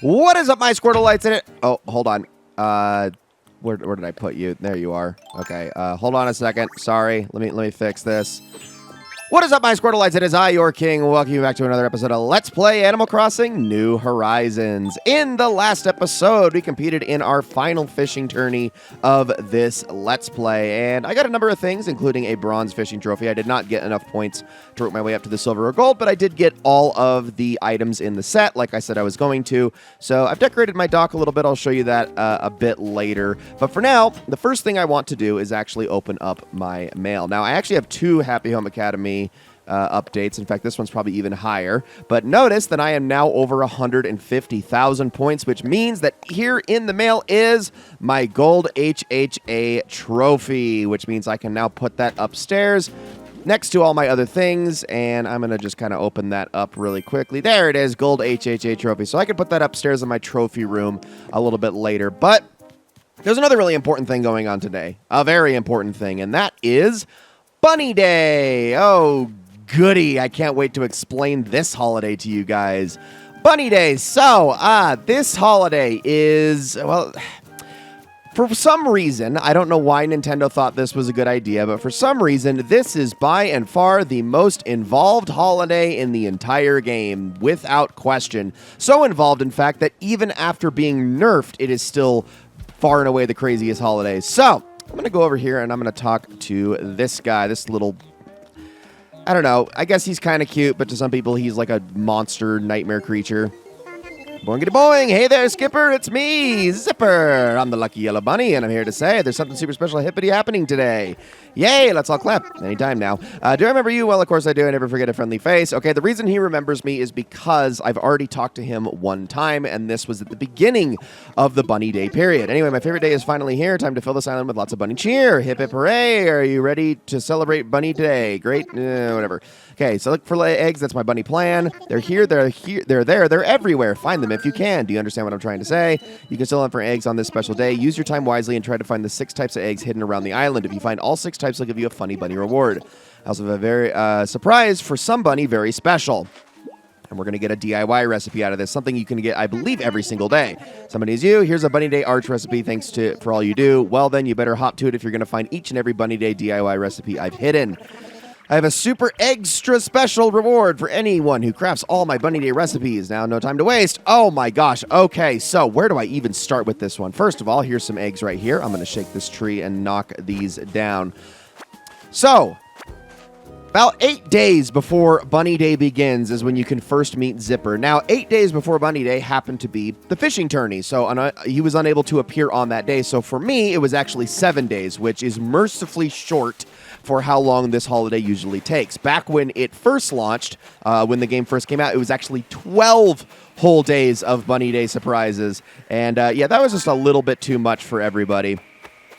What is up, my Squirtleites in it? Oh, hold on. Where did I put you? There you are. Okay, hold on a second. Sorry. Let me fix this. What is up, my Squirtleites? It is I, your king. Welcome you back to another episode of Let's Play Animal Crossing New Horizons. In the last episode, we competed in our final fishing tourney of this Let's Play, and I got a number of things, including a bronze fishing trophy. I did not get enough points to work my way up to the silver or gold, but I did get all of the items in the set, like I said I was going to. So I've decorated my dock a little bit. I'll show you that a bit later. But for now, the first thing I want to do is actually open up my mail. Now, I actually have two Happy Home Academy updates. In fact, this one's probably even higher. But notice that I am now over 150,000 points, which means that here in the mail is my gold HHA trophy, which means I can now put that upstairs next to all my other things, and I'm going to just kind of open that up really quickly. There it is, gold HHA trophy. So I can put that upstairs in my trophy room a little bit later. But there's another really important thing going on today, a very important thing, and that is Bunny Day. Oh, goody. I can't wait to explain this holiday to you guys. Bunny Day. So, this holiday is, well, for some reason, I don't know why Nintendo thought this was a good idea, but for some reason, this is by and far the most involved holiday in the entire game, without question. So involved, in fact, that even after being nerfed, it is still far and away the craziest holiday. So, I'm going to go over here and I'm going to talk to this guy, this little, I don't know, I guess he's kind of cute, but to some people he's like a monster nightmare creature. Boingity boing! Hey there, Skipper! It's me, Zipper! I'm the lucky yellow bunny, and I'm here to say there's something super special hippity happening today. Yay! Let's all clap. Anytime now. Do I remember you? Well, of course I do. I never forget a friendly face. Okay, the reason he remembers me is because I've already talked to him one time, and this was at the beginning of the Bunny Day period. Anyway, my favorite day is finally here. Time to fill this island with lots of bunny cheer. Hip hip hooray! Are you ready to celebrate Bunny Day? Great? Whatever. Okay, so look for eggs. That's my bunny plan. They're here. They're there. They're everywhere. Find them if you can. Do you understand what I'm trying to say? You can still hunt for eggs on this special day. Use your time wisely and try to find the 6 types of eggs hidden around the island. If you find all 6 types, I'll give you a funny bunny reward. I also have a very surprise for some bunny, very special. And we're going to get a DIY recipe out of this, something you can get, I believe, every single day. Somebody's you. Here's a Bunny Day arch recipe. Thanks for all you do. Well, then, you better hop to it if you're going to find each and every Bunny Day DIY recipe I've hidden. I have a super extra special reward for anyone who crafts all my Bunny Day recipes. Now, no time to waste. Oh my gosh. Okay, so where do I even start with this one? First of all, here's some eggs right here. I'm going to shake this tree and knock these down. So, about 8 days before Bunny Day begins is when you can first meet Zipper. Now, 8 days before Bunny Day happened to be the fishing tourney, so he was unable to appear on that day. So for me, it was actually 7 days, which is mercifully short for how long this holiday usually takes. Back when it first launched, when the game first came out, it was actually 12 whole days of Bunny Day surprises. And yeah, that was just a little bit too much for everybody.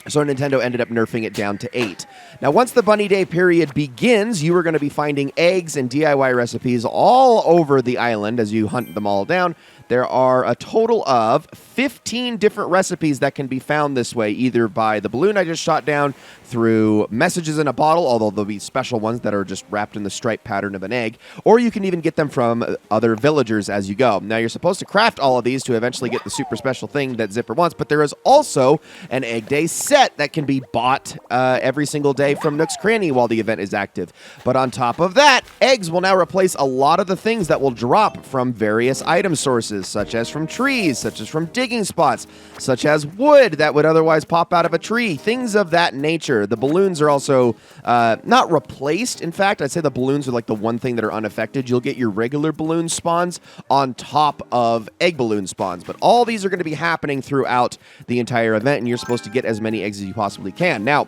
So Nintendo ended up nerfing it down to 8. Now, once the Bunny Day period begins, you are going to be finding eggs and DIY recipes all over the island as you hunt them all down. There are a total of 15 different recipes that can be found this way, either by the balloon I just shot down, through messages in a bottle, although there'll be special ones that are just wrapped in the stripe pattern of an egg, or you can even get them from other villagers as you go. Now, you're supposed to craft all of these to eventually get the super special thing that Zipper wants, but there is also an Egg Day set that can be bought every single day from Nook's Cranny while the event is active. But on top of that, eggs will now replace a lot of the things that will drop from various item sources, such as from trees, such as from digging spots, such as wood that would otherwise pop out of a tree, things of that nature. The balloons are also not replaced. In fact, I'd say the balloons are like the one thing that are unaffected. You'll get your regular balloon spawns on top of egg balloon spawns, but all these are going to be happening throughout the entire event, and you're supposed to get as many eggs as you possibly can. Now,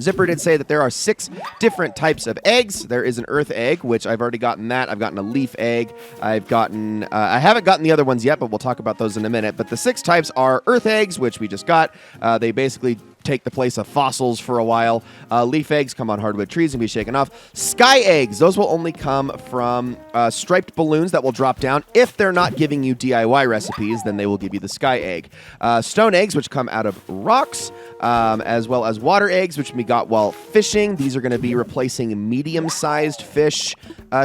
Zipper did say that there are 6 different types of eggs. There is an earth egg, which I've already gotten that. I've gotten a leaf egg. I haven't gotten the other ones yet, but we'll talk about those in a minute. But the 6 types are earth eggs, which we just got. They basically take the place of fossils for a while. Leaf eggs come on hardwood trees and be shaken off. Sky eggs, those will only come from striped balloons that will drop down. If they're not giving you DIY recipes, then they will give you the sky egg. Stone eggs, which come out of rocks, as well as water eggs, which we got while fishing. These are going to be replacing medium-sized fish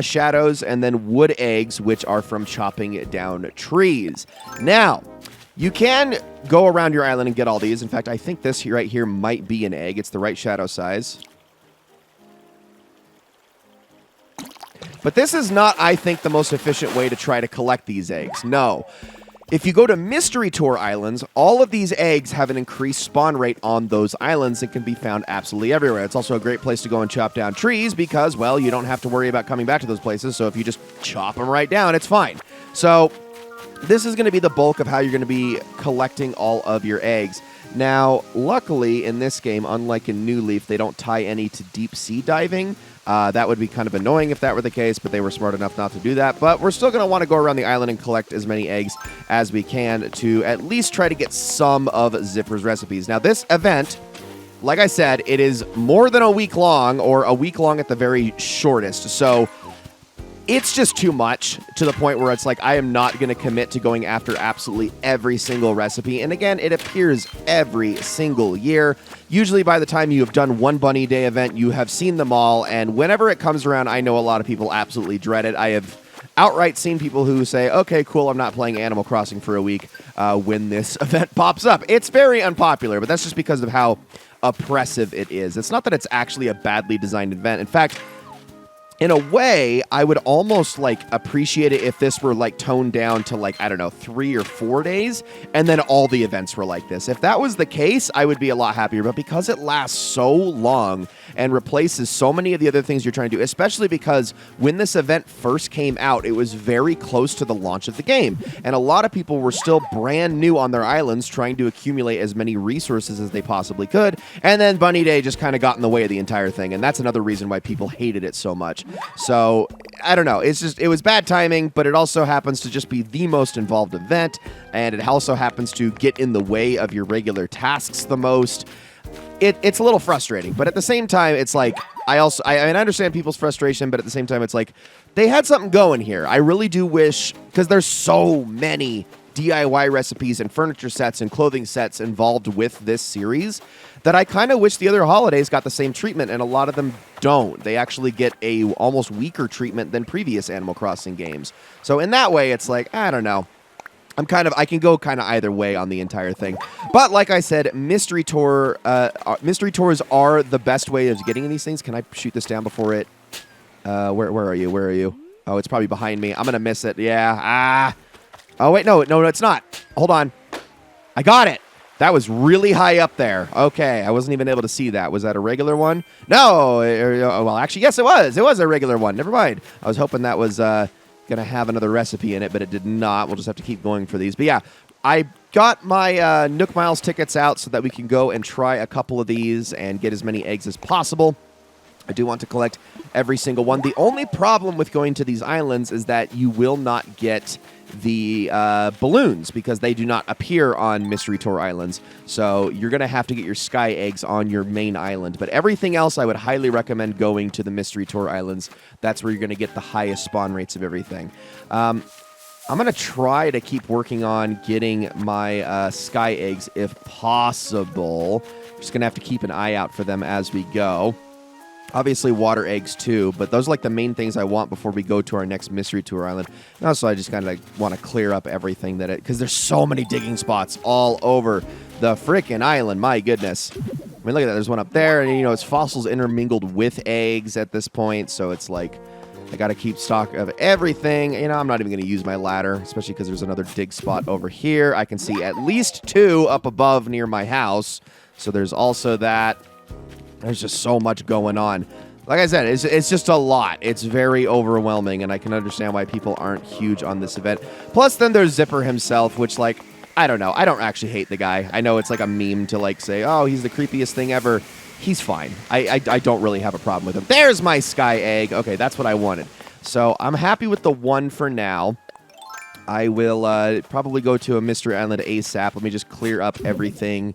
shadows, and then wood eggs, which are from chopping down trees. Now, you can go around your island and get all these. In fact, I think this right here might be an egg. It's the right shadow size. But this is not, I think, the most efficient way to try to collect these eggs. No. If you go to Mystery Tour Islands, all of these eggs have an increased spawn rate on those islands and can be found absolutely everywhere. It's also a great place to go and chop down trees because, well, you don't have to worry about coming back to those places. So if you just chop them right down, it's fine. So this is going to be the bulk of how you're going to be collecting all of your eggs. Now, luckily, in this game, unlike in New Leaf, they don't tie any to deep sea diving. That would be kind of annoying if that were the case, but they were smart enough not to do that. But we're still going to want to go around the island and collect as many eggs as we can to at least try to get some of Zipper's recipes. Now, this event, like I said, it is more than a week long, or a week long at the very shortest. So it's just too much to the point where it's like I am not going to commit to going after absolutely every single recipe. And again, it appears every single year. Usually by the time you have done one Bunny Day event, you have seen them all. And whenever it comes around, I know a lot of people absolutely dread it. I have outright seen people who say, okay, cool, I'm not playing Animal Crossing for a week when this event pops up. It's very unpopular, but that's just because of how oppressive it is. It's not that it's actually a badly designed event. In fact, in a way, I would almost like appreciate it if this were like toned down to like, I don't know, 3 or 4 days, and then all the events were like this. If that was the case, I would be a lot happier. But because it lasts so long and replaces so many of the other things you're trying to do, especially because when this event first came out, it was very close to the launch of the game. And a lot of people were still brand new on their islands trying to accumulate as many resources as they possibly could. And then Bunny Day just kind of got in the way of the entire thing. And that's another reason why people hated it so much. So, I don't know. It was bad timing, but it also happens to just be the most involved event, and it also happens to get in the way of your regular tasks the most. It's a little frustrating, but at the same time, it's like, I understand people's frustration, but at the same time, it's like, they had something going here. I really do wish, because there's so many DIY recipes and furniture sets and clothing sets involved with this series, that I kind of wish the other holidays got the same treatment, and a lot of them don't. They actually get a almost weaker treatment than previous Animal Crossing games. So in that way, it's like, I don't know. I can go kind of either way on the entire thing. But like I said, mystery tours are the best way of getting these things. Can I shoot this down before it? Where are you? Where are you? Oh, it's probably behind me. I'm gonna miss it. Yeah. Oh wait, no, it's not. Hold on. I got it. That was really high up there. Okay, I wasn't even able to see that. Was that a regular one? No. Well, actually, yes, it was. It was a regular one. Never mind. I was hoping that was going to have another recipe in it, but it did not. We'll just have to keep going for these. But yeah, I got my Nook Miles tickets out so that we can go and try a couple of these and get as many eggs as possible. I do want to collect every single one. The only problem with going to these islands is that you will not get the balloons because they do not appear on Mystery Tour Islands. So you're going to have to get your sky eggs on your main island. But everything else, I would highly recommend going to the Mystery Tour Islands. That's where you're going to get the highest spawn rates of everything. I'm going to try to keep working on getting my sky eggs if possible. Just going to have to keep an eye out for them as we go. Obviously, water eggs, too, but those are like the main things I want before we go to our next Mystery Tour Island. And also, I just kind of want to clear up everything because there's so many digging spots all over the freaking island. My goodness. I mean, look at that. There's one up there, and, it's fossils intermingled with eggs at this point, so it's like I got to keep stock of everything. I'm not even going to use my ladder, especially because there's another dig spot over here. I can see at least 2 up above near my house, so there's also that. There's just so much going on. Like I said, it's just a lot. It's very overwhelming, and I can understand why people aren't huge on this event. Plus, then there's Zipper himself, which, like, I don't know. I don't actually hate the guy. I know it's like a meme to, like, say, oh, he's the creepiest thing ever. He's fine. I don't really have a problem with him. There's my sky egg. Okay, that's what I wanted. So I'm happy with the one for now. I will probably go to a Mystery Island ASAP. Let me just clear up everything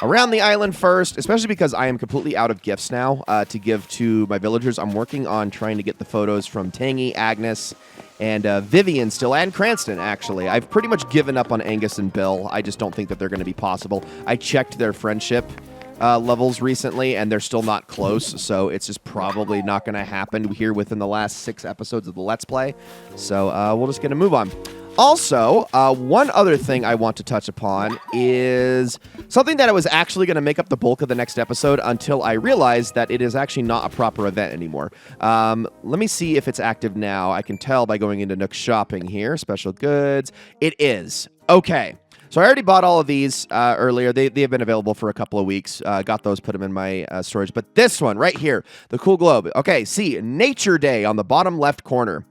around the island first, especially because I am completely out of gifts now to give to my villagers. I'm working on trying to get the photos from Tangy, Agnes, and Vivian still, and Cranston, actually. I've pretty much given up on Angus and Bill. I just don't think that they're going to be possible. I checked their friendship levels recently, and they're still not close, so it's just probably not going to happen here within the last 6 episodes of the Let's Play. So we'll just get a move on. Also, one other thing I want to touch upon is something that I was actually going to make up the bulk of the next episode until I realized that it is actually not a proper event anymore. Let me see if it's active now. I can tell by going into Nook Shopping here. Special goods. It is. Okay. So I already bought all of these earlier. They have been available for a couple of weeks. Got those, put them in my storage. But this one right here, the cool globe. Okay, see, Nature Day on the bottom left corner.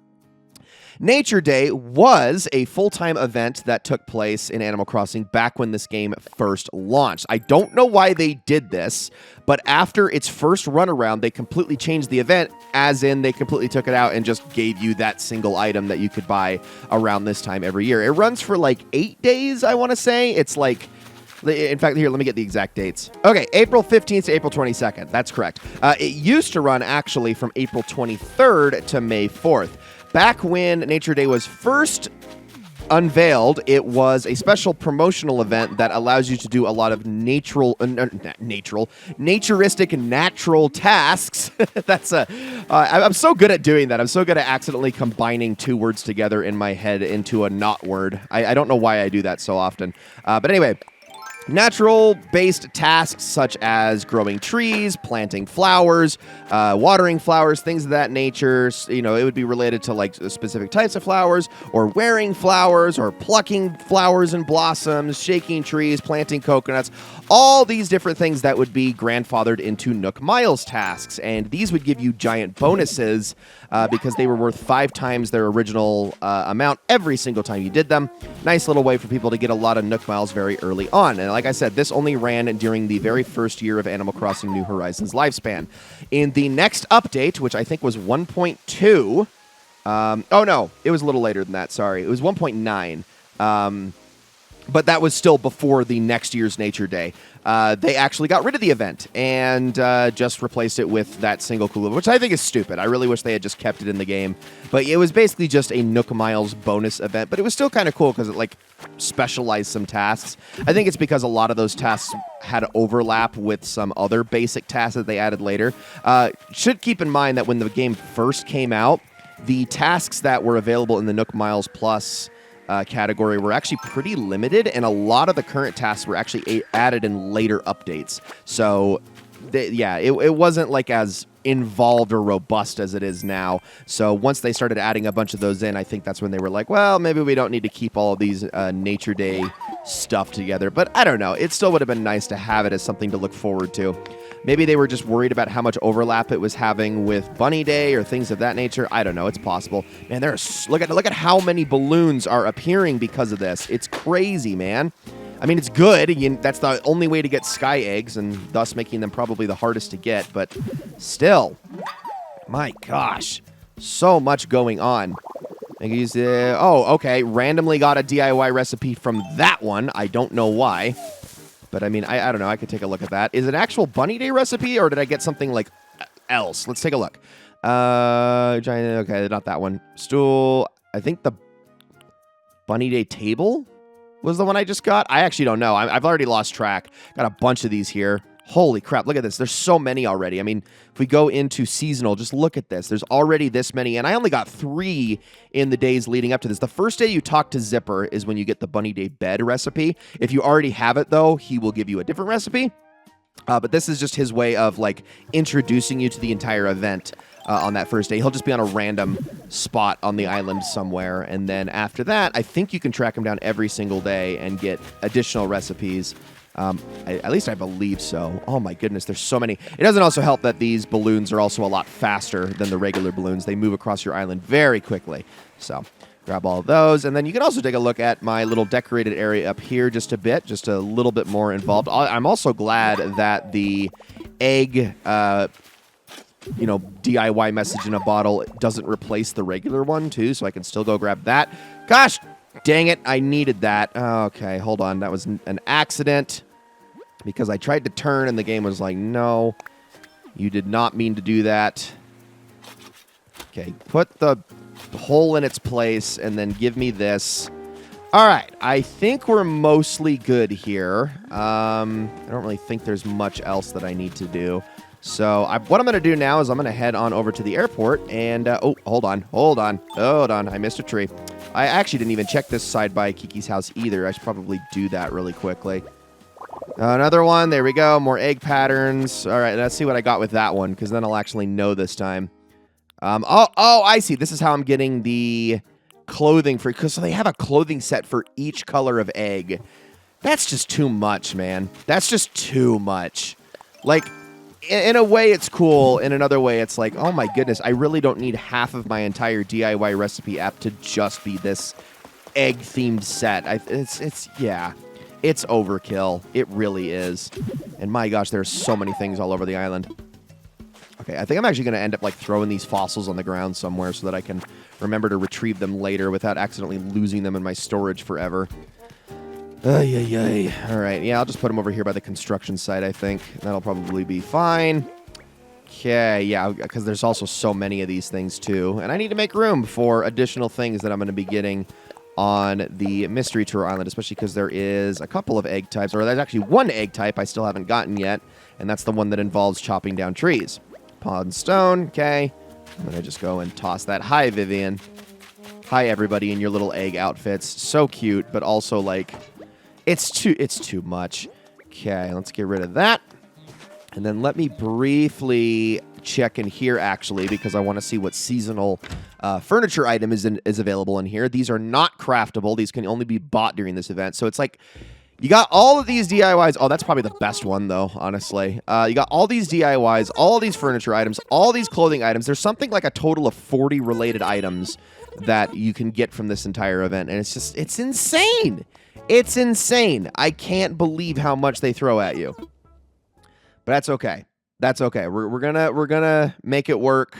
Nature Day was a full-time event that took place in Animal Crossing back when this game first launched. I don't know why they did this, but after its first run around, they completely changed the event, as in they completely took it out and just gave you that single item that you could buy around this time every year. It runs for like 8 days, I want to say. It's like... In fact, here, let me get the exact dates. Okay, April 15th to April 22nd. That's correct. It used to run, actually, from April 23rd to May 4th. Back when Nature Day was first unveiled, it was a special promotional event that allows you to do a lot of naturistic and natural tasks. I'm so good at doing that. I'm so good at accidentally combining 2 words together in my head into a not word. I don't know why I do that so often. But anyway... Natural-based tasks such as growing trees, planting flowers, watering flowers, things of that nature. You know, it would be related to like specific types of flowers, or wearing flowers, or plucking flowers and blossoms, shaking trees, planting coconuts. All these different things that would be grandfathered into Nook Miles tasks, and these would give you giant bonuses because they were worth 5 times their original amount every single time you did them. Nice little way for people to get a lot of Nook Miles very early on. And like I said, this only ran during the very first year of Animal Crossing New Horizons lifespan. In the next update, which I think was 1.2, oh no, it was a little later than that, sorry. It was 1.9. But that was still before the next year's Nature Day. They actually got rid of the event and just replaced it with that single cool, which I think is stupid. I really wish they had just kept it in the game. But it was basically just a Nook Miles bonus event, but it was still kind of cool because it like specialized some tasks. I think it's because a lot of those tasks had overlap with some other basic tasks that they added later. Should keep in mind that when the game first came out, the tasks that were available in the Nook Miles Plus category were actually pretty limited, and a lot of the current tasks were actually added in later updates. So, it wasn't like as involved or robust as it is now. So once they started adding a bunch of those in, I think that's when they were like, well, maybe we don't need to keep all of these Nature Day stuff together. But I don't know. It still would have been nice to have it as something to look forward to. Maybe they were just worried about how much overlap it was having with Bunny Day or things of that nature. I don't know. It's possible. Man, look at how many balloons are appearing because of this. It's crazy, man. I mean, it's good. That's the only way to get sky eggs, and thus making them probably the hardest to get. But still, my gosh, so much going on. I can use oh, okay. Randomly got a DIY recipe from that one. I don't know why. But, I mean, I don't know. I could take a look at that. Is it an actual Bunny Day recipe, or did I get something, like, else? Let's take a look. Giant, okay, not that one. Stool. I think the Bunny Day table was the one I just got. I actually don't know. I've already lost track. Got a bunch of these here. Holy crap, look at this. There's so many already. I mean, if we go into seasonal, just look at this. There's already this many, and I only got 3 in the days leading up to this. The first day you talk to Zipper is when you get the Bunny Day bed recipe. If you already have it, though, he will give you a different recipe. But this is just his way of, like, introducing you to the entire event on that first day. He'll just be on a random spot on the island somewhere, and then after that, I think you can track him down every single day and get additional recipes. At least I believe so. Oh my goodness, there's so many. It doesn't also help that these balloons are also a lot faster than the regular balloons. They move across your island very quickly. So grab all of those. And then you can also take a look at my little decorated area up here just a bit, just a little bit more involved. I'm also glad that the egg, DIY message in a bottle doesn't replace the regular one too, so I can still go grab that. Gosh, dang it, I needed that. Okay, hold on. That was an accident. because I tried to turn and the game was like, no, you did not mean to do that. Okay, put the hole in its place and then give me this. All right, I think we're mostly good here. I don't really think there's much else that I need to do. So what I'm going to do now is I'm going to head on over to the airport and... oh, hold on. I missed a tree. I actually didn't even check this side by Kiki's house either. I should probably do that really quickly. Another one. There we go. More egg patterns. All right, let's see what I got with that one, because then I'll actually know this time. Oh, I see. This is how I'm getting the clothing for... because they have a clothing set for each color of egg. That's just too much, man. That's just too much. Like... in a way, it's cool. In another way, it's like, oh my goodness, I really don't need half of my entire DIY recipe app to just be this egg-themed set. Yeah, it's overkill. It really is. And my gosh, there's so many things all over the island. Okay, I think I'm actually going to end up like throwing these fossils on the ground somewhere so that I can remember to retrieve them later without accidentally losing them in my storage forever. Ay. All right, yeah, I'll just put them over here by the construction site, I think. That'll probably be fine. Okay, yeah, because there's also so many of these things, too. And I need to make room for additional things that I'm going to be getting on the Mystery Tour Island, especially because there is a couple of egg types, or there's actually one egg type I still haven't gotten yet, and that's the one that involves chopping down trees. Pond stone, okay. I'm going to just go and toss that. Hi, Vivian. Hi, everybody in your little egg outfits. So cute, but also, like... It's too much. Okay, let's get rid of that. And then let me briefly check in here, actually, because I want to see what seasonal furniture item is available in here. These are not craftable. These can only be bought during this event. So it's like, you got all of these DIYs. Oh, that's probably the best one, though, honestly. You got all these DIYs, all these furniture items, all these clothing items. There's something like a total of 40 related items that you can get from this entire event. And it's insane. It's insane. I can't believe how much they throw at you. But that's okay. That's okay. We're gonna make it work.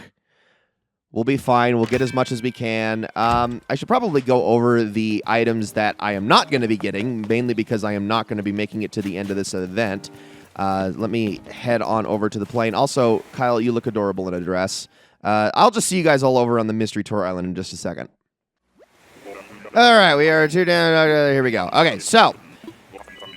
We'll be fine. We'll get as much as we can. I should probably go over the items that I am not going to be getting, mainly because I am not going to be making it to the end of this event. Let me head on over to the plane. Also, Kyle, you look adorable in a dress. I'll just see you guys all over on the Mystery Tour Island in just a second. All right, we are two down. Here we go. Okay, so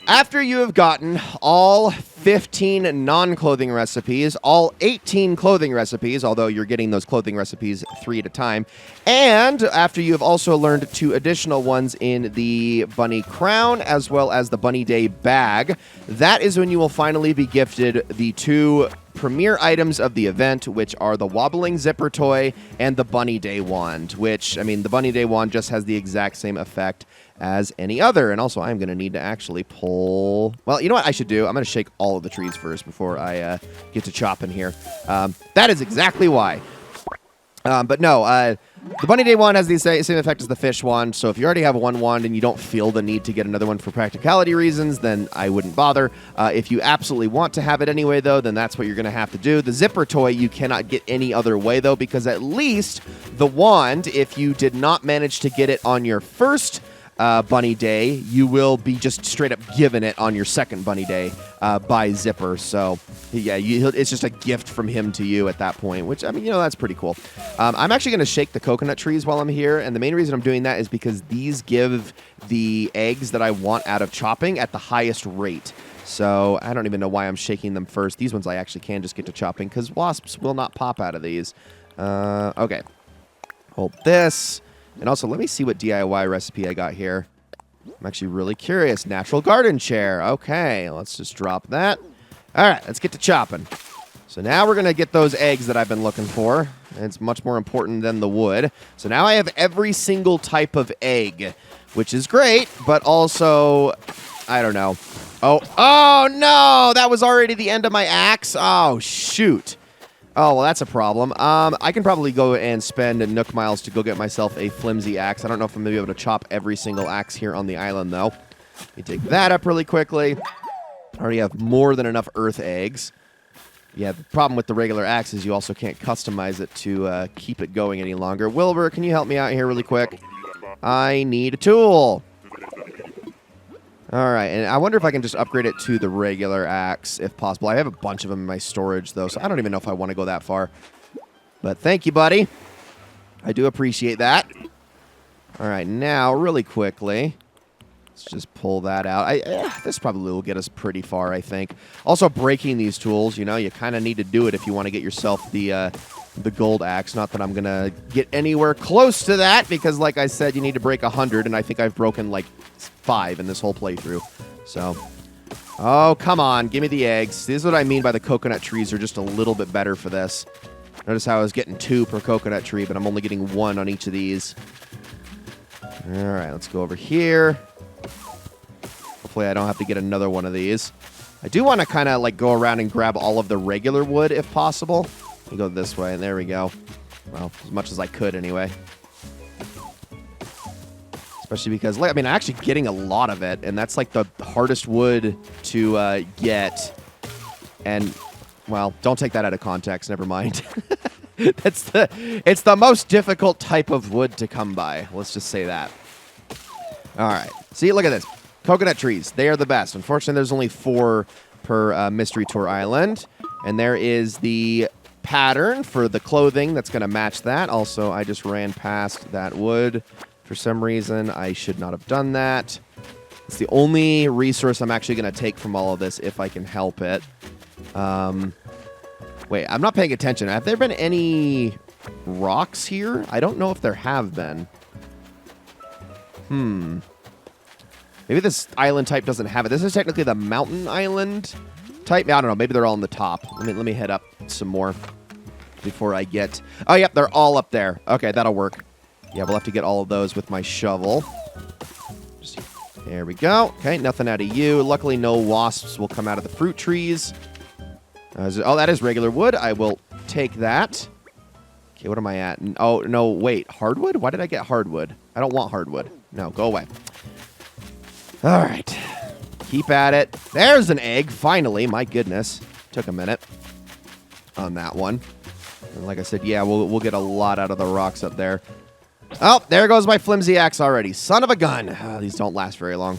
after you have gotten all 15 non-clothing recipes, all 18 clothing recipes, although you're getting those clothing recipes 3 at a time, and after you have also learned 2 additional ones in the Bunny Crown as well as the Bunny Day bag, that is when you will finally be gifted the 2 premier items of the event, which are the wobbling zipper toy and the Bunny Day wand, which, I mean, the Bunny Day wand just has the exact same effect as any other. And also, I'm going to need to actually pull... Well, you know what I should do? I'm going to shake all of the trees first before I get to chopping here. That is exactly why. But no, the Bunny Day wand has the same effect as the fish wand, so if you already have one wand and you don't feel the need to get another one for practicality reasons, then I wouldn't bother. If you absolutely want to have it anyway, though, then that's what you're going to have to do. The zipper toy you cannot get any other way, though, because at least the wand, if you did not manage to get it on your first Bunny Day, you will be just straight up given it on your second Bunny Day by Zipper. So, yeah, it's just a gift from him to you at that point, which, I mean, you know, that's pretty cool. I'm actually going to shake the coconut trees while I'm here, and the main reason I'm doing that is because these give the eggs that I want out of chopping at the highest rate. So, I don't even know why I'm shaking them first. These ones I actually can just get to chopping, because wasps will not pop out of these. Okay. Hold this. And also, let me see what DIY recipe I got here. I'm actually really curious. Natural garden chair. Okay, let's just drop that. All right, let's get to chopping. So now we're going to get those eggs that I've been looking for. It's much more important than the wood. So now I have every single type of egg, which is great, but also, I don't know. Oh no, that was already the end of my axe. Oh, shoot. Oh, well, that's a problem. I can probably go and spend Nook Miles to go get myself a flimsy axe. I don't know if I'm going to be able to chop every single axe here on the island, though. Let me take that up really quickly. I already have more than enough earth eggs. Yeah, the problem with the regular axe is you also can't customize it to keep it going any longer. Wilbur, can you help me out here really quick? I need a tool. All right, and I wonder if I can just upgrade it to the regular axe, if possible. I have a bunch of them in my storage, though, so I don't even know if I want to go that far. But thank you, buddy. I do appreciate that. All right, now, really quickly, let's just pull that out. This probably will get us pretty far, I think. Also, breaking these tools, you know, you kind of need to do it if you want to get yourself the gold axe. Not that I'm going to get anywhere close to that, because, like I said, you need to break 100, and I think I've broken, like, 5 in this whole playthrough. So, oh, come on. Give me the eggs. This is what I mean by the coconut trees are just a little bit better for this. Notice how I was getting 2 per coconut tree, but I'm only getting 1 on each of these. All right, let's go over here. Hopefully I don't have to get another one of these. I do want to kind of like go around and grab all of the regular wood if possible. We go this way, and there we go. Well, as much as I could anyway. Especially because, like, I mean, I'm actually getting a lot of it, and that's like the hardest wood to get. And, well, don't take that out of context. Never mind. It's the most difficult type of wood to come by. Let's just say that. All right. See, look at this. Coconut trees. They are the best. Unfortunately, there's only 4 per Mystery Tour Island. And there is the pattern for the clothing that's going to match that. Also, I just ran past that wood. For some reason, I should not have done that. It's the only resource I'm actually going to take from all of this if I can help it. Wait, I'm not paying attention. Have there been any rocks here? I don't know if there have been. Maybe this island type doesn't have it. This is technically the mountain island type. I don't know. Maybe they're all on the top. Let me head up some more before I get... Oh, yep, they're all up there. Okay, that'll work. Yeah, we'll have to get all of those with my shovel. There we go. Okay, nothing out of you. Luckily, no wasps will come out of the fruit trees. Oh, that is regular wood. I will take that. Okay, what am I at? Oh, no, wait. Hardwood? Why did I get hardwood? I don't want hardwood. No, go away. All right. Keep at it. There's an egg, finally. My goodness. Took a minute on that one. And like I said, yeah, we'll get a lot out of the rocks up there. Oh, there goes my flimsy axe already. Son of a gun. Oh, these don't last very long.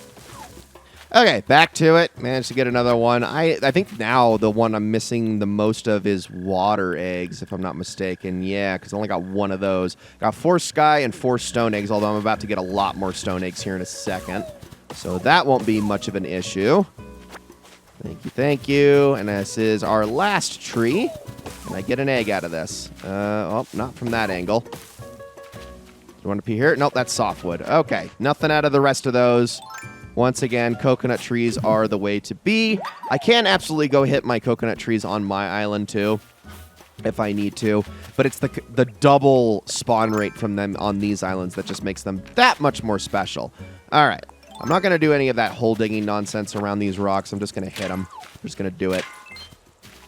Okay, back to it. Managed to get another one. I think now the one I'm missing the most of is water eggs, if I'm not mistaken. Yeah, because I only got 1 of those. Got 4 sky and 4 stone eggs, although I'm about to get a lot more stone eggs here in a second. So that won't be much of an issue. Thank you, thank you. And this is our last tree. Can I get an egg out of this? Oh, not from that angle. Do you want to be here? Nope, that's softwood. Okay, nothing out of the rest of those. Once again, coconut trees are the way to be. I can absolutely go hit my coconut trees on my island, too, if I need to. But it's the double spawn rate from them on these islands that just makes them that much more special. All right. I'm not going to do any of that hole digging nonsense around these rocks. I'm just going to hit them. I'm just going to do it.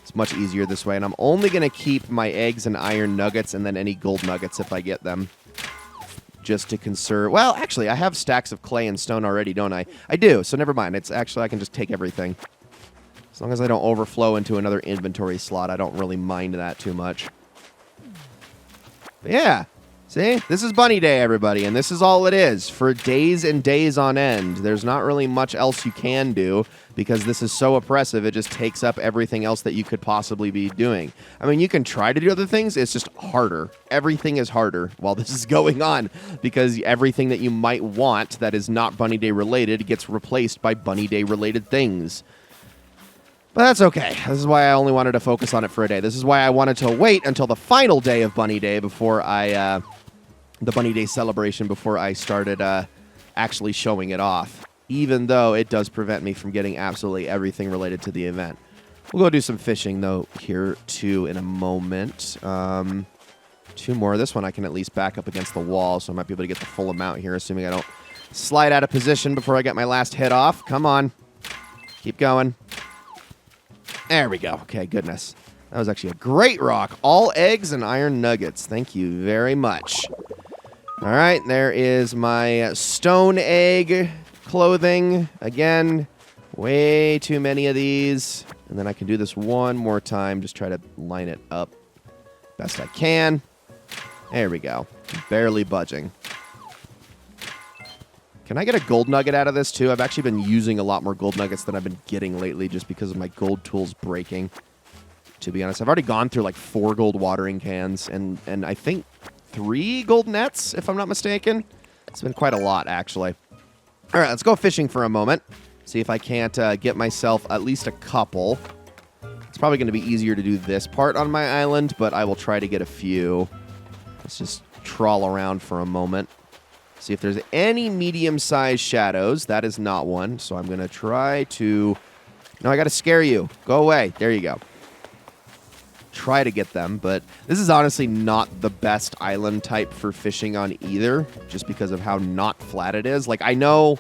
It's much easier this way. And I'm only going to keep my eggs and iron nuggets and then any gold nuggets if I get them. Just to conserve... Well, actually, I have stacks of clay and stone already, don't I? I do, so never mind. It's actually, I can just take everything. As long as I don't overflow into another inventory slot, I don't really mind that too much. But yeah. See? This is Bunny Day, everybody, and this is all it is. For days and days on end. There's not really much else you can do, because this is so oppressive, it just takes up everything else that you could possibly be doing. I mean, you can try to do other things, it's just harder. Everything is harder while this is going on, because everything that you might want that is not Bunny Day related gets replaced by Bunny Day related things. But that's okay. This is why I only wanted to focus on it for a day. This is why I wanted to wait until the final day of Bunny Day before I... the Bunny Day celebration before I started actually showing it off, even though it does prevent me from getting absolutely everything related to the event. We'll go do some fishing, though, here, too, in a moment. 2 more. This one I can at least back up against the wall, so I might be able to get the full amount here, assuming I don't slide out of position before I get my last hit off. Come on. Keep going. There we go. Okay, goodness. That was actually a great rock. All eggs and iron nuggets. Thank you very much. All right, there is my stone egg clothing. Again, way too many of these. And then I can do this one more time. Just try to line it up best I can. There we go. Barely budging. Can I get a gold nugget out of this, too? I've actually been using a lot more gold nuggets than I've been getting lately just because of my gold tools breaking, to be honest. I've already gone through like 4 gold watering cans and I think 3 gold nets, if I'm not mistaken. It's been quite a lot, actually. All right, let's go fishing for a moment. See if I can't get myself at least a couple. It's probably going to be easier to do this part on my island, but I will try to get a few. Let's just trawl around for a moment. See if there's any medium-sized shadows. That is not one, so I'm going to try to... No, I got to scare you. Go away. There you go. Try to get them, but this is honestly not the best island type for fishing on either, just because of how not flat it is. Like, I know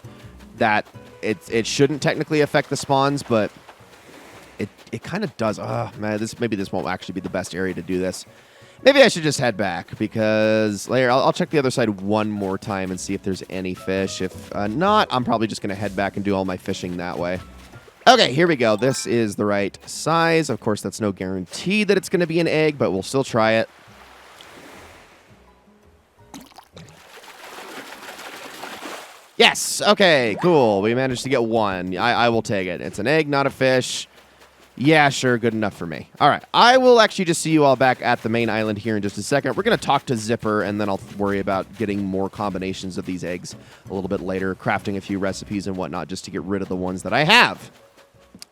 that it shouldn't technically affect the spawns, but it kind of does. Oh, man, maybe this won't actually be the best area to do this. Maybe I should just head back, because later I'll check the other side one more time and see if there's any fish. If not, I'm probably just going to head back and do all my fishing that way. Okay, here we go. This is the right size. Of course, that's no guarantee that it's going to be an egg, but we'll still try it. Yes! Okay, cool. We managed to get one. I will take it. It's an egg, not a fish. Yeah, sure, good enough for me. All right, I will actually just see you all back at the main island here in just a second. We're going to talk to Zipper, and then I'll worry about getting more combinations of these eggs a little bit later, crafting a few recipes and whatnot just to get rid of the ones that I have.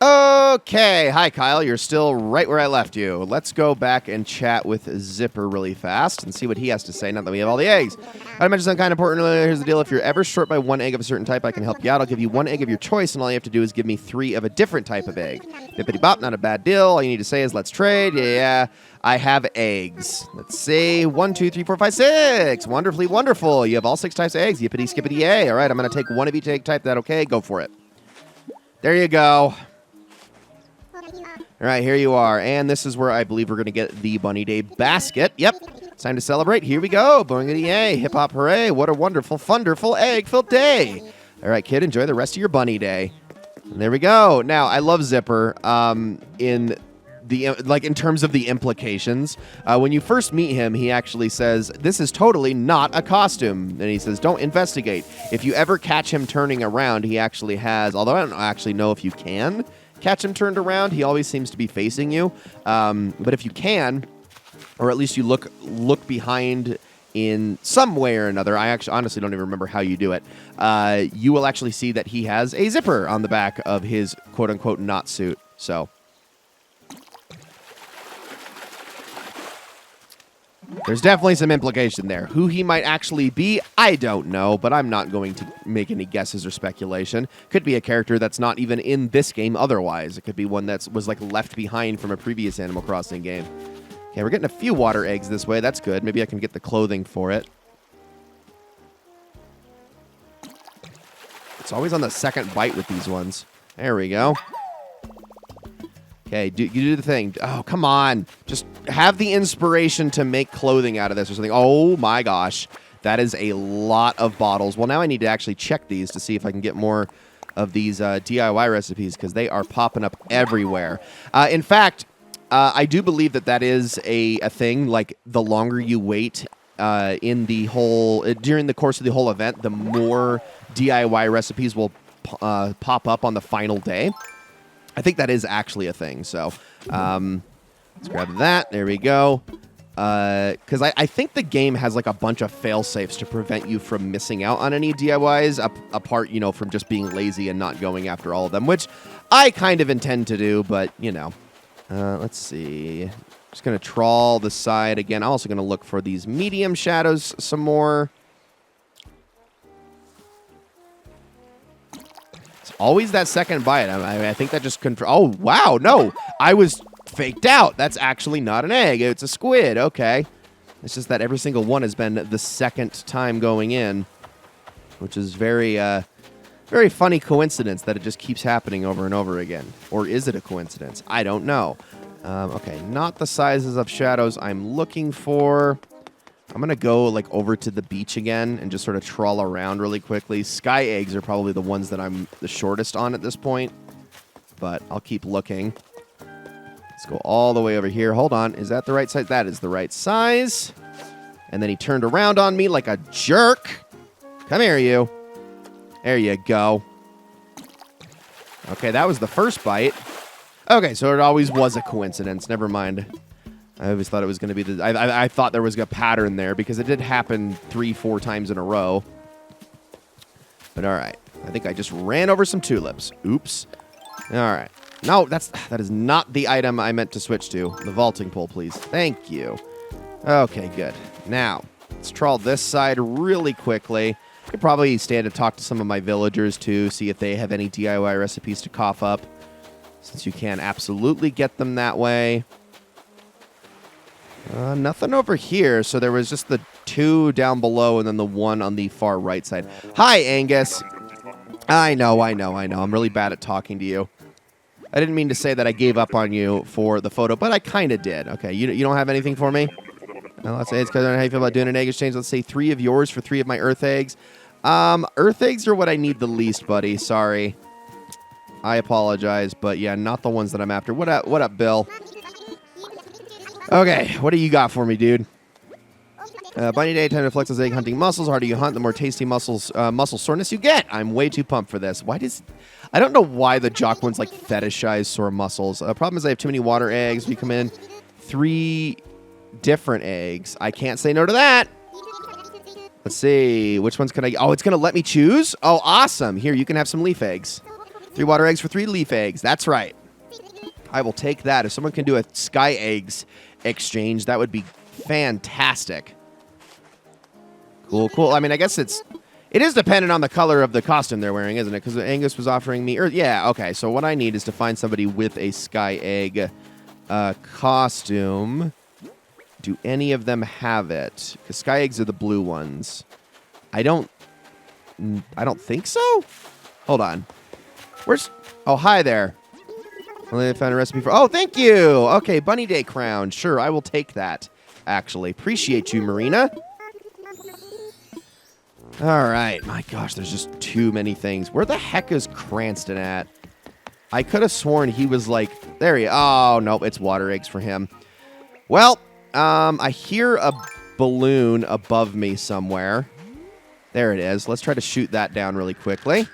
Okay, hi Kyle, you're still right where I left you. Let's go back and chat with Zipper really fast and see what he has to say now that we have all the eggs. I mentioned something kind of important earlier. Here's the deal. If you're ever short by 1 egg of a certain type, I can help you out. I'll give you 1 egg of your choice, and all you have to do is give me 3 of a different type of egg. Bippity bop, not a bad deal. All you need to say is let's trade. Yeah, I have eggs. Let's see. 1, 2, 3, 4, 5, 6. Wonderfully wonderful. You have all 6 types of eggs. Yippity skippity yay. All right, I'm going to take 1 of each egg type. That okay? Go for it. There you go. All right, here you are. And this is where I believe we're going to get the Bunny Day basket. Yep. It's time to celebrate. Here we go. Boingity yay. Hip hop hooray. What a wonderful, thunderful, egg-filled day. All right, kid, enjoy the rest of your Bunny Day. And there we go. Now, I love Zipper in terms of the implications. When you first meet him, he actually says, this is totally not a costume. And he says, don't investigate. If you ever catch him turning around, he actually has, although I don't actually know if you can catch him turned around. He always seems to be facing you. But if you can, or at least you look behind in some way or another, I actually honestly don't even remember how you do it, you will actually see that he has a zipper on the back of his quote-unquote not suit. So there's definitely some implication there. Who he might actually be, I don't know, but I'm not going to make any guesses or speculation. Could be a character that's not even in this game otherwise. It could be one that was like left behind from a previous Animal Crossing game. Okay, we're getting a few water eggs this way. That's good. Maybe I can get the clothing for it. It's always on the second bite with these ones. There we go. Okay, you do the thing. Oh, come on. Just have the inspiration to make clothing out of this or something. Oh, my gosh. That is a lot of bottles. Well, now I need to actually check these to see if I can get more of these DIY recipes because they are popping up everywhere. In fact, I do believe that is a thing. Like, the longer you wait during the course of the whole event, the more DIY recipes will pop up on the final day. I think that is actually a thing. So let's grab that. There we go. Because I think the game has like a bunch of fail-safes to prevent you from missing out on any DIYs, apart, from just being lazy and not going after all of them, which I kind of intend to do, but, let's see. Just going to trawl the side again. I'm also going to look for these medium shadows some more. Always that second bite. I think that just oh, wow. No, I was faked out. That's actually not an egg. It's a squid. Okay. It's just that every single one has been the second time going in, which is very funny coincidence that it just keeps happening over and over again. Or is it a coincidence? I don't know. Okay, not the sizes of shadows I'm looking for. I'm going to go over to the beach again and just sort of trawl around really quickly. Sky eggs are probably the ones that I'm the shortest on at this point, but I'll keep looking. Let's go all the way over here. Hold on. Is that the right size? That is the right size. And then he turned around on me like a jerk. Come here, you. There you go. Okay, that was the first bite. Okay, so it always was a coincidence. Never mind. I always thought it was going to be the... I thought there was a pattern there because it did happen 3-4 times in a row. But all right. I think I just ran over some tulips. Oops. All right. No, that is not the item I meant to switch to. The vaulting pole, please. Thank you. Okay, good. Now, let's trawl this side really quickly. I could probably stand and talk to some of my villagers, too, see if they have any DIY recipes to cough up, since you can absolutely get them that way. Nothing over here, so there was just the 2 down below and then the 1 on the far right side. Hi, Angus. I know. I'm really bad at talking to you. I didn't mean to say that I gave up on you for the photo, but I kind of did. Okay, you don't have anything for me? Let's say it's because I don't know how you feel about doing an egg exchange. Let's say 3 of yours for 3 of my earth eggs. Earth eggs are what I need the least, buddy. Sorry. I apologize, but yeah, not the ones that I'm after. What up, Bill? Okay, what do you got for me, dude? Bunny Day, time to flex those egg hunting muscles. The harder you hunt, the more tasty muscle soreness you get. I'm way too pumped for this. I don't know why the jock ones like fetishize sore muscles. Problem is I have too many water eggs. We come in 3 different eggs. I can't say no to that. Let's see. Which ones can I... Oh, it's going to let me choose? Oh, awesome. Here, you can have some leaf eggs. 3 water eggs for 3 leaf eggs. That's right. I will take that. If someone can do a sky eggs exchange, that would be fantastic. Cool. I mean, I guess it is dependent on the color of the costume they're wearing, isn't it? Because Angus was offering me... yeah, okay. So what I need is to find somebody with a sky egg costume. Do any of them have it? Because sky eggs are the blue ones. I don't think so. Hold on. Where's... Oh, hi there. I found a recipe for... Oh, thank you. Okay, Bunny Day crown. Sure, I will take that, actually. Appreciate you, Marina. All right. My gosh, there's just too many things. Where the heck is Cranston at? I could have sworn he was like... There he is. Oh, nope. It's water eggs for him. Well, I hear a balloon above me somewhere. There it is. Let's try to shoot that down really quickly.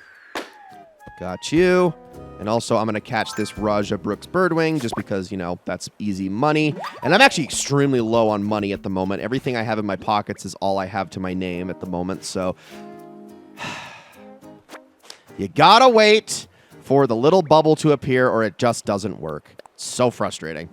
Got you. And also, I'm going to catch this Raja Brooks Birdwing just because, that's easy money. And I'm actually extremely low on money at the moment. Everything I have in my pockets is all I have to my name at the moment. So, you got to wait for the little bubble to appear or it just doesn't work. It's so frustrating.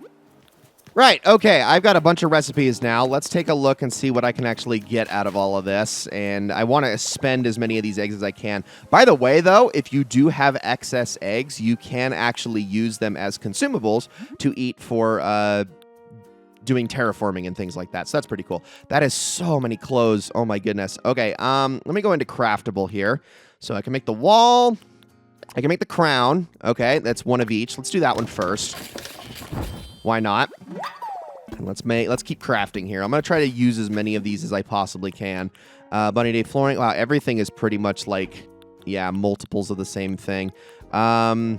Right, okay, I've got a bunch of recipes now. Let's take a look and see what I can actually get out of all of this. And I want to spend as many of these eggs as I can. By the way, though, if you do have excess eggs, you can actually use them as consumables to eat for doing terraforming and things like that. So that's pretty cool. That is so many clothes. Oh, my goodness. Okay, let me go into craftable here. So I can make the wall. I can make the crown. Okay, that's one of each. Let's do that one first. Why not? And let's keep crafting here. I'm going to try to use as many of these as I possibly can. Bunny Day flooring. Wow, everything is pretty much like, yeah, multiples of the same thing. Don't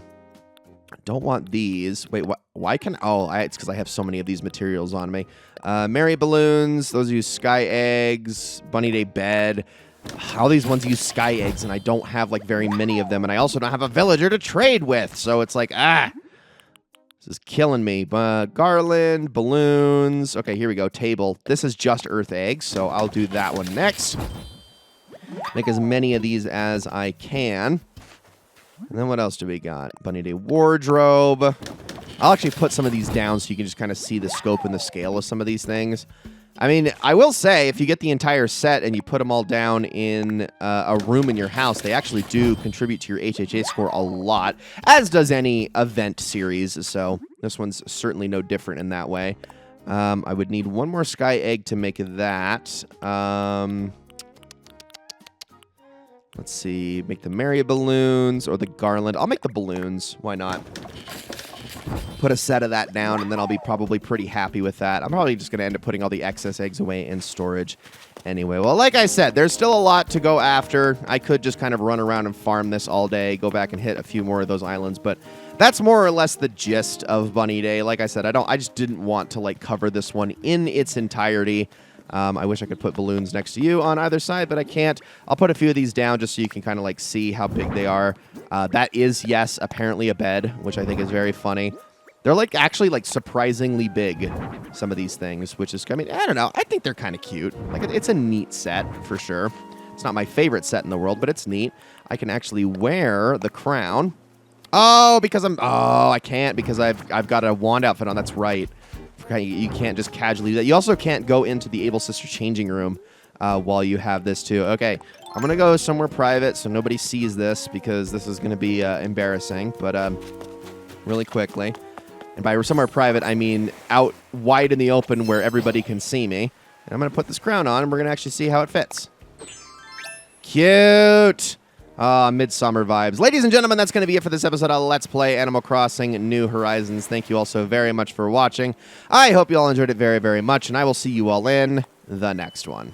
want these. Wait, what? Why can... Oh, it's because I have so many of these materials on me. Merry balloons. Those use sky eggs. Bunny Day bed. All these ones use sky eggs, and I don't have, like, very many of them. And I also don't have a villager to trade with. So it's like, This is killing me. Garland, balloons. Okay, here we go. Table. This is just earth eggs, so I'll do that one next. Make as many of these as I can. And then what else do we got? Bunny Day wardrobe. I'll actually put some of these down so you can just kind of see the scope and the scale of some of these things. I mean, I will say, if you get the entire set and you put them all down in a room in your house, they actually do contribute to your HHA score a lot, as does any event series. So this one's certainly no different in that way. I would need one more sky egg to make that. Let's see, make the Merry balloons or the garland. I'll make the balloons. Why not? Put a set of that down, and then I'll be probably pretty happy with that. I'm probably just going to end up putting all the excess eggs away in storage anyway. Well, like I said, there's still a lot to go after. I could just kind of run around and farm this all day, go back and hit a few more of those islands, but that's more or less the gist of Bunny Day. Like I said, I just didn't want to like cover this one in its entirety. I wish I could put balloons next to you on either side, but I can't. I'll put a few of these down just so you can kind of like see how big they are. That is, yes, apparently a bed, which I think is very funny. They're like actually like surprisingly big, some of these things, which is, I mean, I don't know. I think they're kind of cute. Like it's a neat set for sure. It's not my favorite set in the world, but it's neat. I can actually wear the crown. Oh, because I can't because I've got a wand outfit on. That's right. You can't just casually do that. You also can't go into the Able Sister changing room while you have this too. Okay, I'm going to go somewhere private so nobody sees this because this is going to be embarrassing, but really quickly. And by somewhere private, I mean out wide in the open where everybody can see me. And I'm going to put this crown on, and we're going to actually see how it fits. Cute! Midsummer vibes. Ladies and gentlemen, that's going to be it for this episode of Let's Play Animal Crossing New Horizons. Thank you all so very much for watching. I hope you all enjoyed it very, very much, and I will see you all in the next one.